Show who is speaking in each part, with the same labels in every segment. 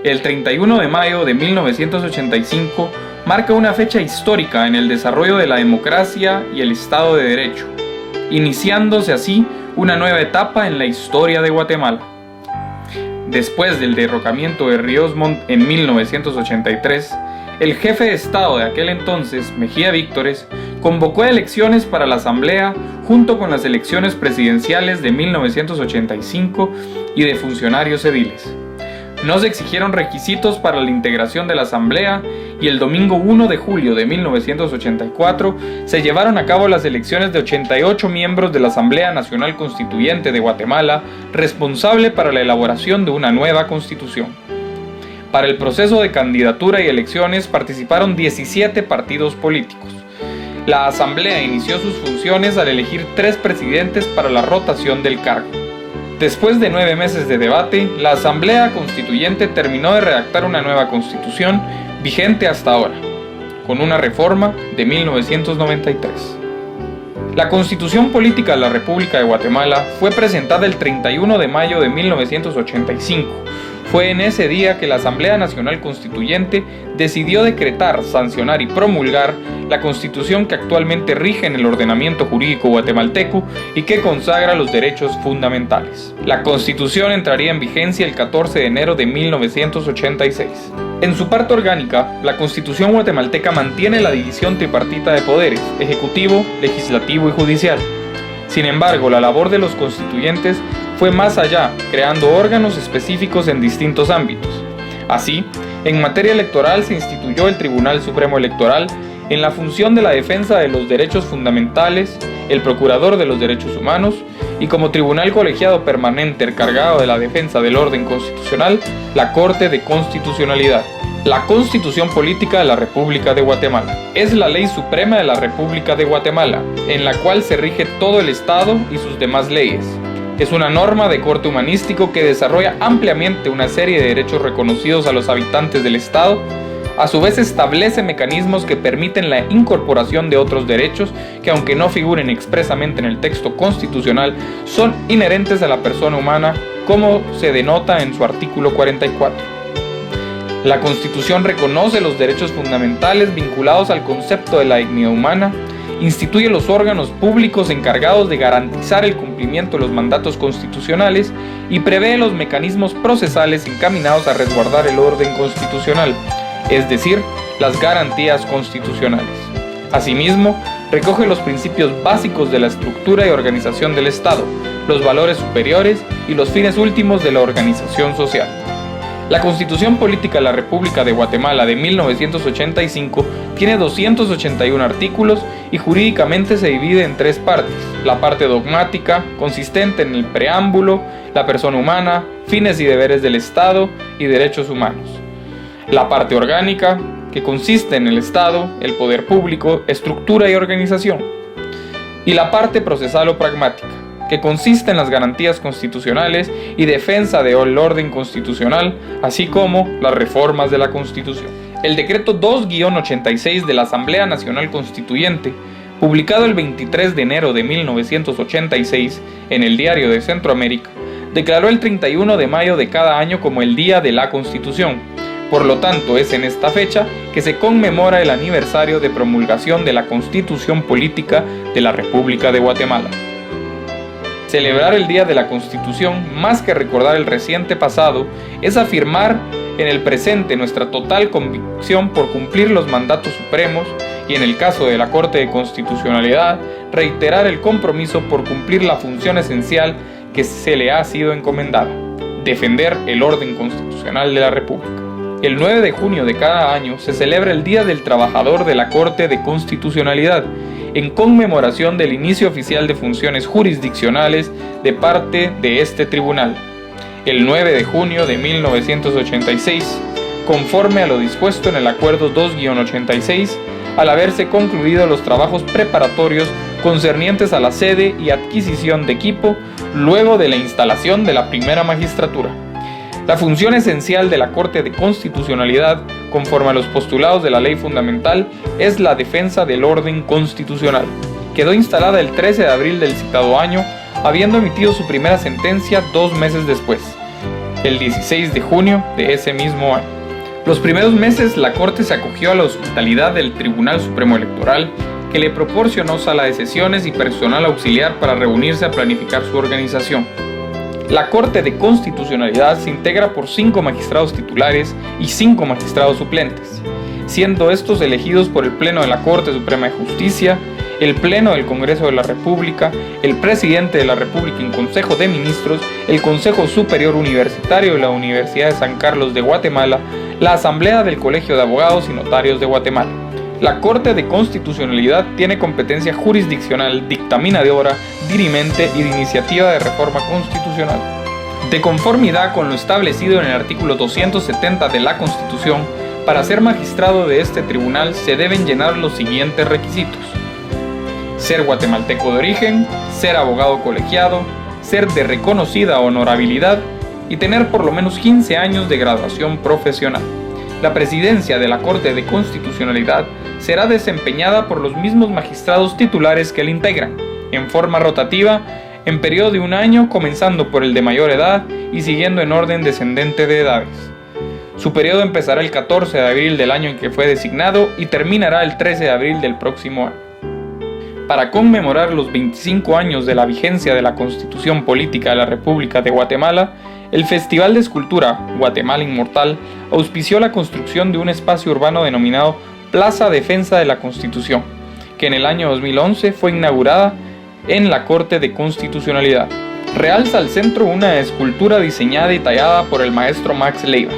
Speaker 1: El 31 de mayo de 1985 marca una fecha histórica en el desarrollo de la democracia y el Estado de Derecho, iniciándose así una nueva etapa en la historia de Guatemala. Después del derrocamiento de Ríos Montt en 1983, el jefe de Estado de aquel entonces, Mejía Víctores, convocó elecciones para la Asamblea junto con las elecciones presidenciales de 1985 y de funcionarios ediles. No se exigieron requisitos para la integración de la Asamblea y el domingo 1 de julio de 1984 se llevaron a cabo las elecciones de 88 miembros de la Asamblea Nacional Constituyente de Guatemala, responsable para la elaboración de una nueva constitución. Para el proceso de candidatura y elecciones participaron 17 partidos políticos. La Asamblea inició sus funciones al elegir 3 presidentes para la rotación del cargo. Después de 9 meses de debate, la Asamblea Constituyente terminó de redactar una nueva constitución vigente hasta ahora, con una reforma de 1993. La Constitución Política de la República de Guatemala fue presentada el 31 de mayo de 1985. Fue en ese día que la Asamblea Nacional Constituyente decidió decretar, sancionar y promulgar la Constitución que actualmente rige en el ordenamiento jurídico guatemalteco y que consagra los derechos fundamentales. La Constitución entraría en vigencia el 14 de enero de 1986. En su parte orgánica, la Constitución guatemalteca mantiene la división tripartita de poderes, ejecutivo, legislativo y judicial. Sin embargo, la labor de los constituyentes fue más allá, creando órganos específicos en distintos ámbitos. Así, en materia electoral se instituyó el Tribunal Supremo Electoral en la función de la defensa de los derechos fundamentales, el Procurador de los Derechos Humanos y como tribunal colegiado permanente encargado de la defensa del orden constitucional, la Corte de Constitucionalidad. La Constitución Política de la República de Guatemala es la ley suprema de la República de Guatemala, en la cual se rige todo el Estado y sus demás leyes. Es una norma de corte humanístico que desarrolla ampliamente una serie de derechos reconocidos a los habitantes del Estado. A su vez establece mecanismos que permiten la incorporación de otros derechos que, aunque no figuren expresamente en el texto constitucional, son inherentes a la persona humana, como se denota en su artículo 44. La Constitución reconoce los derechos fundamentales vinculados al concepto de la dignidad humana, instituye los órganos públicos encargados de garantizar el cumplimiento de los mandatos constitucionales y prevé los mecanismos procesales encaminados a resguardar el orden constitucional, es decir, las garantías constitucionales. Asimismo, recoge los principios básicos de la estructura y organización del Estado, los valores superiores y los fines últimos de la organización social. La Constitución Política de la República de Guatemala de 1985 tiene 281 artículos y jurídicamente se divide en 3 partes: la parte dogmática, consistente en el preámbulo, la persona humana, fines y deberes del Estado y derechos humanos; la parte orgánica, que consiste en el Estado, el poder público, estructura y organización; y la parte procesal o pragmática, que consiste en las garantías constitucionales y defensa del orden constitucional, así como las reformas de la Constitución. El decreto 2-86 de la Asamblea Nacional Constituyente, publicado el 23 de enero de 1986 en el Diario de Centroamérica, declaró el 31 de mayo de cada año como el Día de la Constitución. Por lo tanto, es en esta fecha que se conmemora el aniversario de promulgación de la Constitución Política de la República de Guatemala. Celebrar el Día de la Constitución, más que recordar el reciente pasado, es afirmar en el presente nuestra total convicción por cumplir los mandatos supremos y, en el caso de la Corte de Constitucionalidad, reiterar el compromiso por cumplir la función esencial que se le ha sido encomendada: defender el orden constitucional de la República. El 9 de junio de cada año se celebra el Día del Trabajador de la Corte de Constitucionalidad, en conmemoración del inicio oficial de funciones jurisdiccionales de parte de este tribunal, el 9 de junio de 1986, conforme a lo dispuesto en el Acuerdo 2-86, al haberse concluido los trabajos preparatorios concernientes a la sede y adquisición de equipo, luego de la instalación de la primera magistratura. La función esencial de la Corte de Constitucionalidad, conforme a los postulados de la Ley Fundamental, es la defensa del orden constitucional. Quedó instalada el 13 de abril del citado año, habiendo emitido su primera sentencia 2 meses después. el 16 de junio de ese mismo año. Los primeros meses la Corte se acogió a la hospitalidad del Tribunal Supremo Electoral, que le proporcionó sala de sesiones y personal auxiliar para reunirse a planificar su organización. La Corte de Constitucionalidad se integra por 5 magistrados titulares y 5 magistrados suplentes, siendo estos elegidos por el Pleno de la Corte Suprema de Justicia, el Pleno del Congreso de la República, el Presidente de la República en Consejo de Ministros, el Consejo Superior Universitario de la Universidad de San Carlos de Guatemala, la Asamblea del Colegio de Abogados y Notarios de Guatemala. La Corte de Constitucionalidad tiene competencia jurisdiccional, dictaminadora, dirimente y de iniciativa de reforma constitucional. De conformidad con lo establecido en el artículo 270 de la Constitución, para ser magistrado de este tribunal se deben llenar los siguientes requisitos: ser guatemalteco de origen, ser abogado colegiado, ser de reconocida honorabilidad y tener por lo menos 15 años de graduación profesional. La presidencia de la Corte de Constitucionalidad será desempeñada por los mismos magistrados titulares que la integran, en forma rotativa, en periodo de un año, comenzando por el de mayor edad y siguiendo en orden descendente de edades. Su periodo empezará el 14 de abril del año en que fue designado y terminará el 13 de abril del próximo año. Para conmemorar los 25 años de la vigencia de la Constitución Política de la República de Guatemala, el Festival de Escultura Guatemala Inmortal auspició la construcción de un espacio urbano denominado Plaza Defensa de la Constitución, que en el año 2011 fue inaugurada en la Corte de Constitucionalidad. Realza al centro una escultura diseñada y tallada por el maestro Max Leiva.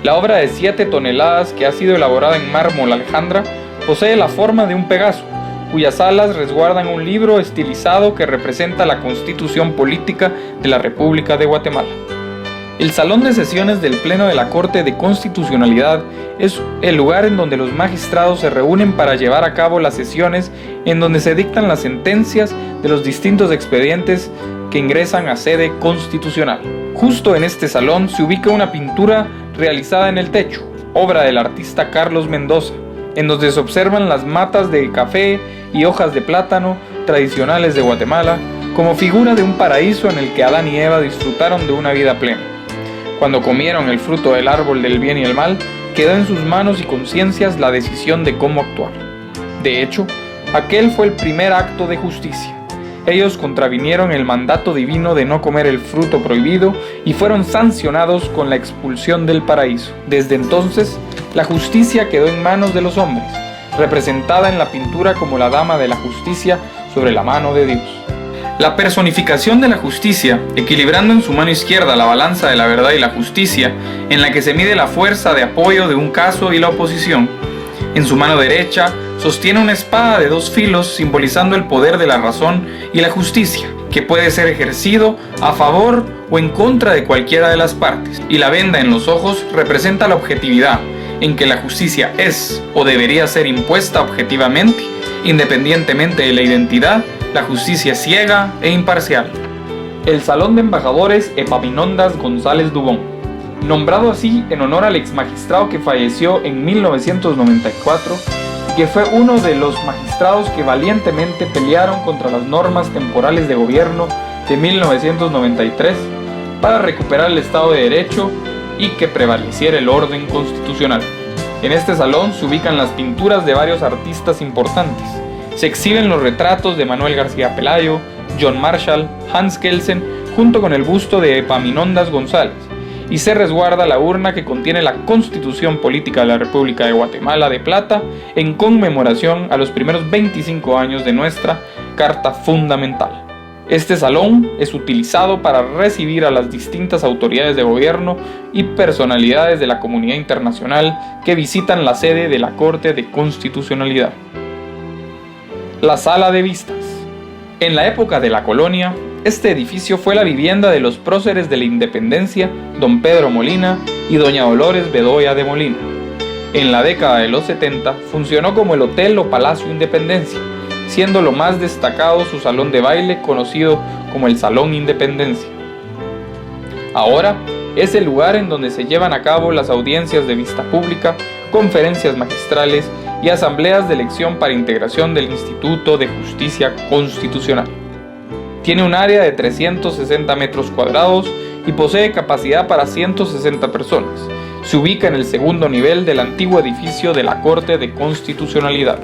Speaker 1: La obra de 7 toneladas, que ha sido elaborada en mármol Alejandra, posee la forma de un Pegaso, cuyas alas resguardan un libro estilizado que representa la Constitución Política de la República de Guatemala. El Salón de Sesiones del Pleno de la Corte de Constitucionalidad es el lugar en donde los magistrados se reúnen para llevar a cabo las sesiones en donde se dictan las sentencias de los distintos expedientes que ingresan a sede constitucional. Justo en este salón se ubica una pintura realizada en el techo, obra del artista Carlos Mendoza, en donde se observan las matas de café y hojas de plátano tradicionales de Guatemala, como figura de un paraíso en el que Adán y Eva disfrutaron de una vida plena. Cuando comieron el fruto del árbol del bien y el mal, quedó en sus manos y conciencias la decisión de cómo actuar. De hecho, aquel fue el primer acto de justicia. Ellos contravinieron el mandato divino de no comer el fruto prohibido y fueron sancionados con la expulsión del paraíso. Desde entonces, la justicia quedó en manos de los hombres, representada en la pintura como la Dama de la Justicia sobre la mano de Dios. La personificación de la justicia, equilibrando en su mano izquierda la balanza de la verdad y la justicia, en la que se mide la fuerza de apoyo de un caso y la oposición. En su mano derecha sostiene una espada de 2 filos simbolizando el poder de la razón y la justicia, que puede ser ejercido a favor o en contra de cualquiera de las partes. Y la venda en los ojos representa la objetividad, en que la justicia es o debería ser impuesta objetivamente, independientemente de la identidad. La justicia es ciega e imparcial. El Salón de Embajadores Epaminondas González Dubón, nombrado así en honor al ex magistrado que falleció en 1994 y que fue uno de los magistrados que valientemente pelearon contra las normas temporales de gobierno de 1993 para recuperar el Estado de Derecho y que prevaleciera el orden constitucional. En este salón se ubican las pinturas de varios artistas importantes. Se exhiben los retratos de Manuel García Pelayo, John Marshall, Hans Kelsen, junto con el busto de Epaminondas González, y se resguarda la urna que contiene la Constitución Política de la República de Guatemala de plata en conmemoración a los primeros 25 años de nuestra Carta Fundamental. Este salón es utilizado para recibir a las distintas autoridades de gobierno y personalidades de la comunidad internacional que visitan la sede de la Corte de Constitucionalidad. La Sala de Vistas. En la época de la colonia, este edificio fue la vivienda de los próceres de la independencia, don Pedro Molina y doña Dolores Bedoya de Molina. En la década de los 70 funcionó como el Hotel o Palacio Independencia, siendo lo más destacado su salón de baile conocido como el Salón Independencia. Ahora es el lugar en donde se llevan a cabo las audiencias de vista pública, conferencias magistrales y asambleas de elección para integración del Instituto de Justicia Constitucional. Tiene un área de 360 metros cuadrados y posee capacidad para 160 personas. Se ubica en el segundo nivel del antiguo edificio de la Corte de Constitucionalidad.